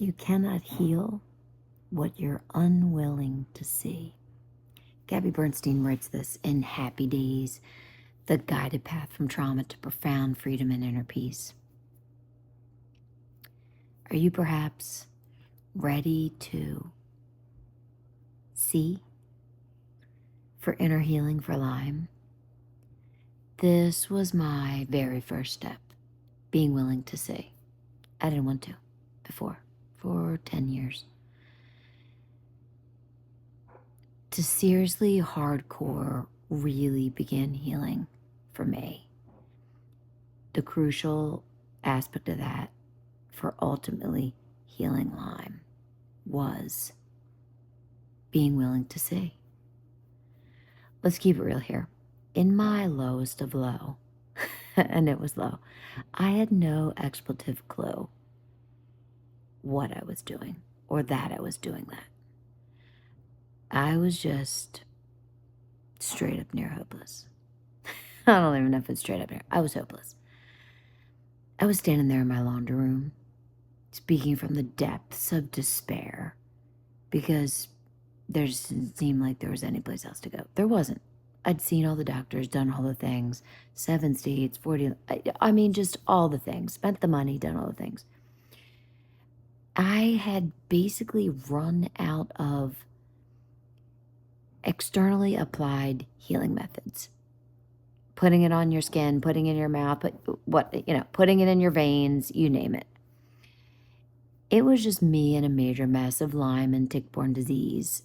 You cannot heal what you're unwilling to see. Gabby Bernstein writes this in Happy Days, The Guided Path from Trauma to Profound Freedom and Inner Peace. Are you perhaps ready to see for inner healing for Lyme? This was my very first step, being willing to see. I didn't want to before, for 10 years. To seriously hardcore really begin healing for me, the crucial aspect of that for ultimately healing Lyme was being willing to see. Let's keep it real here. In my lowest of low, and it was low, I had no expletive clue what I was doing or that I was doing that. I was just straight up near hopeless. I don't even know if it's straight up near. I was hopeless. I was standing there in my laundry room, speaking from the depths of despair, because there just didn't seem like there was any place else to go. There wasn't. I'd seen all the doctors, done all the things, 7 states, 40, I mean, just all the things, spent the money, done all the things. I had basically run out of externally applied healing methods. Putting it on your skin, putting it in your mouth, putting it in your veins, you name it. It was just me in a major mess of Lyme and tick-borne disease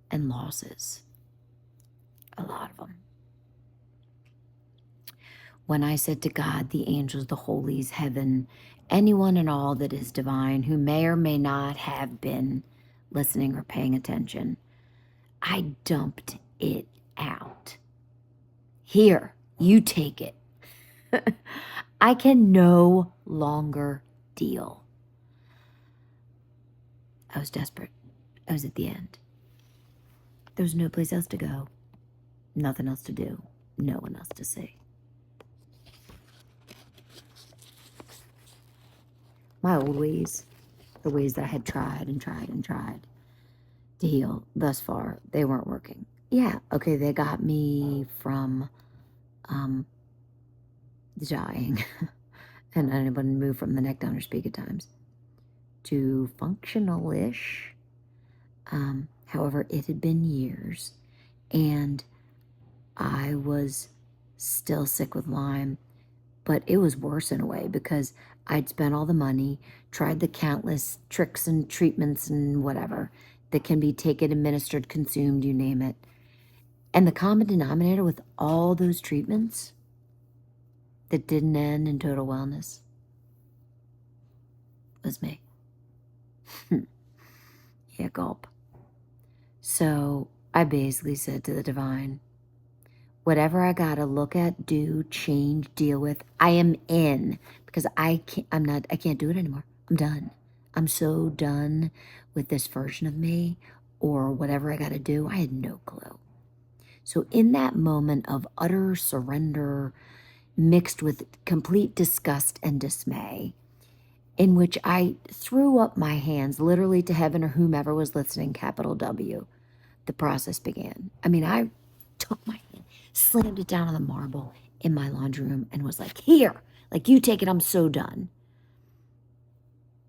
and losses. A lot of them. When I said to God, the angels, the holies, heaven, anyone and all that is divine who may or may not have been listening or paying attention, I dumped it out. Here, you take it. I can no longer deal. I was desperate. I was at the end. There was no place else to go. Nothing else to do. No one else to see. My old ways, the ways that I had tried and tried and tried to heal thus far, they weren't working. Yeah, okay, they got me from dying, and I wouldn't move from the neck down or speak at times, to functional-ish. However, it had been years, and I was still sick with Lyme, but it was worse in a way because I'd spent all the money, tried the countless tricks and treatments and whatever that can be taken, administered, consumed, you name it. And the common denominator with all those treatments that didn't end in total wellness was me. Yeah, gulp. So I basically said to the divine, whatever I gotta look at, do, change, deal with, I am in, because I can't do it anymore. I'm done. I'm so done with this version of me or whatever I gotta do. I had no clue. So in that moment of utter surrender mixed with complete disgust and dismay, in which I threw up my hands literally to heaven or whomever was listening, capital W, the process began. I mean, I took my hand, slammed it down on the marble in my laundry room and was like, here, like, you take it, I'm so done.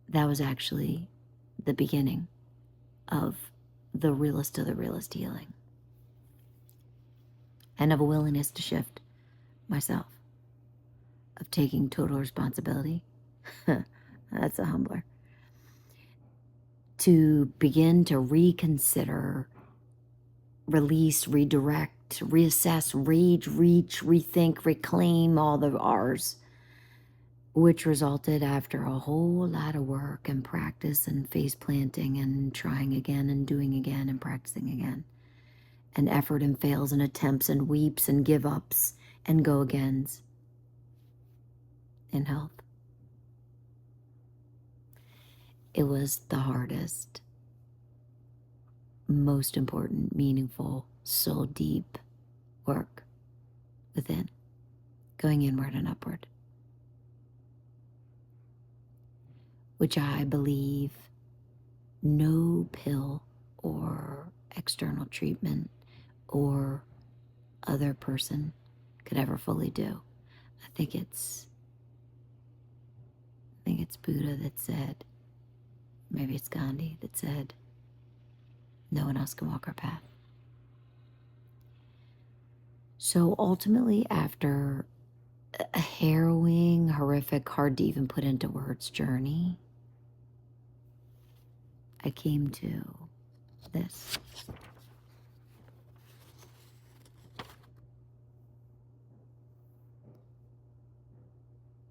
That was actually the beginning of the realest of the realest healing and of a willingness to shift myself, of taking total responsibility. That's a humbler. To begin to reconsider, release, redirect, reassess, rage, reach, rethink, reclaim, all the R's, which resulted after a whole lot of work and practice and face planting and trying again and doing again and practicing again, and effort and fails and attempts and weeps and give ups and go agains in health. It was the hardest, most important, meaningful, soul deep work within, going inward and upward, which I believe no pill or external treatment or other person could ever fully do. I think it's Buddha that said, maybe it's Gandhi that said, no one else can walk our path. So ultimately, after a harrowing, horrific, hard to even put into words journey, I came to this.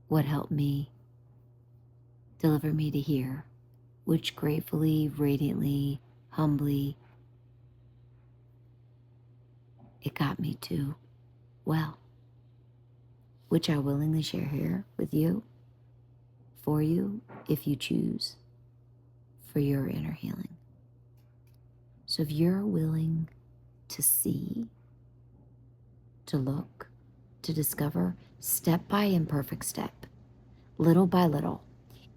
What helped me deliver me to here, which gratefully, radiantly, humbly, it got me to, well, which I willingly share here with you, for you, if you choose, for your inner healing. So if you're willing to see, to look, to discover, step by imperfect step, little by little,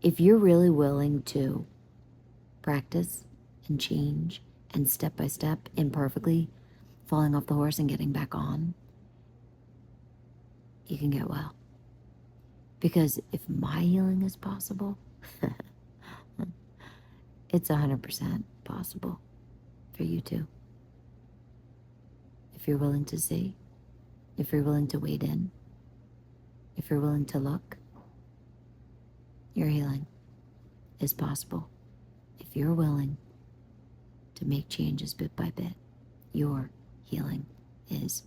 if you're really willing to practice and change and step by step, imperfectly, falling off the horse and getting back on, you can get well. Because if my healing is possible, it's 100% possible for you too. If you're willing to see, if you're willing to wade in, if you're willing to look, your healing is possible. If you're willing to make changes bit by bit, your healing is